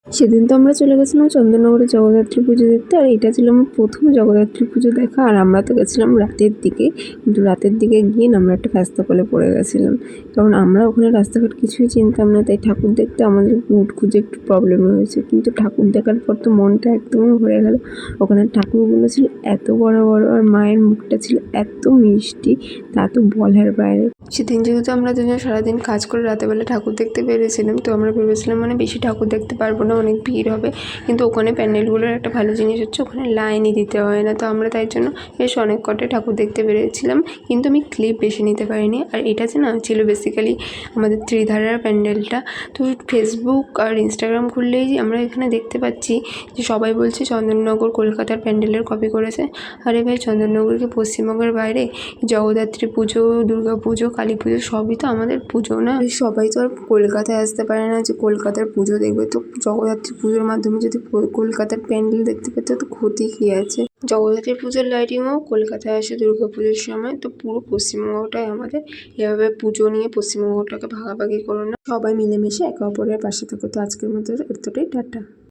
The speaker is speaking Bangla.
সেদিন তো আমরা চলে গেছিলাম চন্দননগরে জগদ্ধাত্রী পুজো দেখতে। আর এটা ছিল আমার প্রথম জগদ্ধাত্রী পুজো দেখা। আর আমরা তো গেছিলাম রাতের দিকে, কিন্তু রাতের দিকে গিয়ে না আমরা একটা ফ্যাস্তা কলে পড়ে গেছিলাম। কারণ আমরা ওখানে রাস্তাঘাট কিছুই চিনতাম না, তাই ঠাকুর দেখতে আমাদের রুট খুঁজে একটু প্রবলেম হয়েছে। কিন্তু ঠাকুর দেখার পর তো মনটা একদমই ভরে গেল। ওখানে ঠাকুরগুলো ছিল এত বড় বড়, আর মায়ের মুখটা ছিল এত মিষ্টি, তা তো বলার বাইরে। সেদিন যেহেতু আমরা দুজন সারাদিন কাজ করে রাতেরবেলা ঠাকুর দেখতে বেরিয়েছিলাম, তো আমরা ভেবেছিলাম মানে বেশি ঠাকুর দেখতে পারবো না, অনেক ভিড় হবে। কিন্তু ওখানে প্যান্ডেলগুলোর একটা ভালো জিনিস হচ্ছে ওখানে লাইনই দিতে হয় না। তো আমরা তাই জন্য বেশ অনেক কটাই ঠাকুর দেখতে বেরিয়েছিলাম, কিন্তু আমি ক্লিপ বেশি নিতে পারিনি। আর এটা যে না ছিল বেসিক্যালি আমাদের ত্রিধারার প্যান্ডেলটা। তো ফেসবুক আর ইনস্টাগ্রাম খুললেই আমরা এখানে দেখতে পাচ্ছি যে সবাই বলছে চন্দননগর কলকাতার প্যান্ডেলের কপি করেছে। আরে ভাই, চন্দননগরকে পশ্চিমবঙ্গের বাইরে? জগদ্ধাত্রী পুজো, দুর্গা পুজো, কালী পুজো সবই তো আমাদের পুজো না? সবাই তো আর কলকাতায় আসতে পারে না যে কলকাতার পুজো দেখবে। তো জগদ্ধাত্রী পুজোর মাধ্যমে যদি কলকাতার প্যান্ডেল দেখতে পেতে তো ক্ষতি কী আছে? জগদ্ধাত্রী পুজোর লাইটিংও কলকাতায় আসে দুর্গা পুজোর সময়। তো পুরো পশ্চিমবঙ্গটাই আমাদের। এভাবে পুজো নিয়ে পশ্চিমবঙ্গটাকে ভাগাভাগি করো না, সবাই মিলেমিশে একে অপরের পাশে থাকো। তো আজকের মতো এতটাই, টাটা।